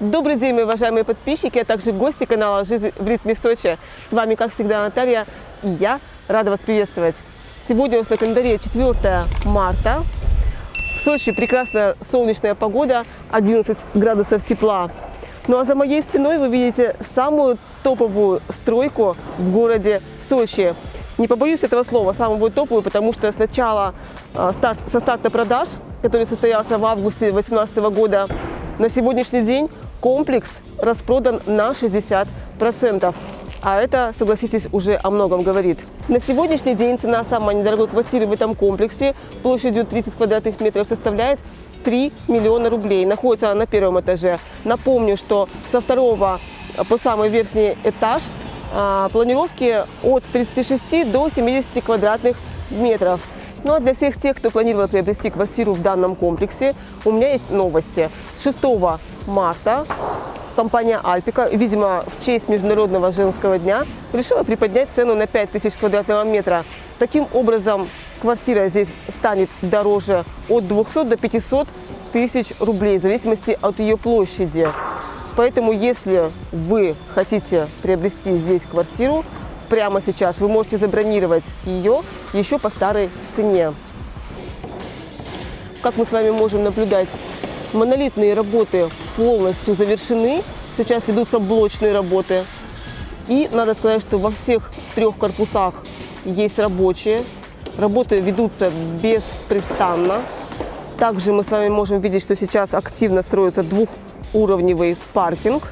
Добрый день, мои уважаемые подписчики, а также гости канала «Жизнь в ритме Сочи». С вами, как всегда, Наталья, и я рада вас приветствовать. Сегодня у нас на календаре 4 марта. В Сочи прекрасная солнечная погода, 11 градусов тепла. Ну а за моей спиной вы видите самую топовую стройку в городе Сочи. Не побоюсь этого слова, самую топовую, потому что со старта продаж, который состоялся в августе 2018 года, на сегодняшний день комплекс распродан на 60%. А это, согласитесь, уже о многом говорит. На сегодняшний день цена самой недорогой квартиры в этом комплексе площадью 30 квадратных метров составляет 3 миллиона рублей. Находится она на первом этаже. Напомню, что со второго по самый верхний этаж планировки от 36 до 70 квадратных метров. Ну а для всех тех, кто планировал приобрести квартиру в данном комплексе, у меня есть новости. С 6 марта компания Альпика, видимо, в честь Международного женского дня, решила приподнять цену на 5000 квадратного метра. Таким образом, квартира здесь станет дороже от 200 до 500 тысяч рублей, в зависимости от ее площади. Поэтому, если вы хотите приобрести здесь квартиру, прямо сейчас вы можете забронировать ее еще по старой цене. Как мы с вами можем наблюдать, монолитные работы полностью завершены. Сейчас ведутся блочные работы. И надо сказать, что во всех 3 корпусах есть рабочие. Работы ведутся беспрестанно. Также мы с вами можем видеть, что сейчас активно строится двухуровневый паркинг.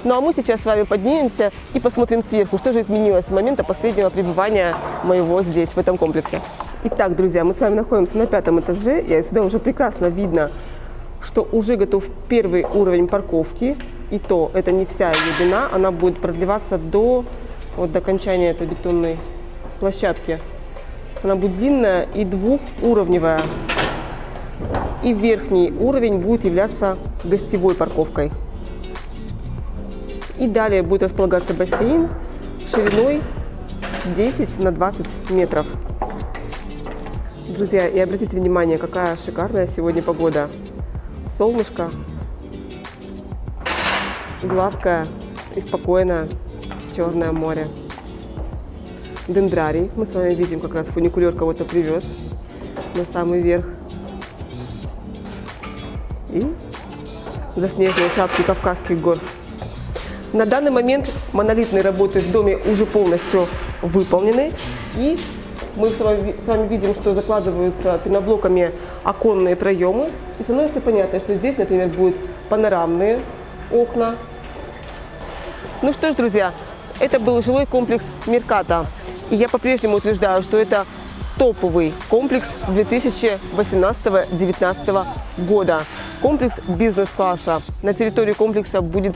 Ну а мы сейчас с вами поднимемся и посмотрим сверху, что же изменилось с момента последнего пребывания моего здесь, в этом комплексе. Итак, друзья, мы с вами находимся на 5 этаже, и отсюда уже прекрасно видно, что уже готов первый уровень парковки. И то, это не вся ее длина, она будет продлеваться до окончания этой бетонной площадки. Она будет длинная и двухуровневая. И верхний уровень будет являться гостевой парковкой. И далее будет располагаться бассейн шириной 10 на 20 метров. Друзья, и обратите внимание, какая шикарная сегодня погода. Солнышко, гладкое и спокойное Черное море. Дендрарий. Мы с вами видим, как раз фуникулер кого-то привез на самый верх. И заснеженные шапки Кавказских гор. На данный момент монолитные работы в доме уже полностью выполнены. И мы с вами видим, что закладываются пеноблоками оконные проемы. И становится понятно, что здесь, например, будут панорамные окна. Ну что ж, друзья, это был жилой комплекс Меркато. И я по-прежнему утверждаю, что это топовый комплекс 2018-2019 года. Комплекс бизнес-класса. На территории комплекса будет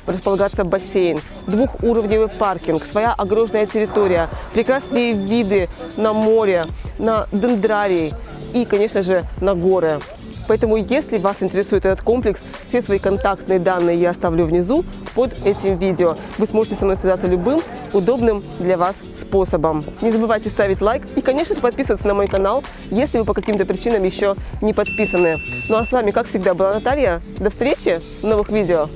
располагаться бассейн, двухуровневый паркинг, своя огороженная территория, прекрасные виды на море, на дендрарий и, конечно же, на горы. Поэтому, если вас интересует этот комплекс, все свои контактные данные я оставлю внизу под этим видео. Вы сможете со мной связаться любым удобным для вас способом. Не забывайте ставить лайк и, конечно же, подписываться на мой канал, если вы по каким-то причинам еще не подписаны. Ну а с вами, как всегда, была Наталья. До встречи в новых видео.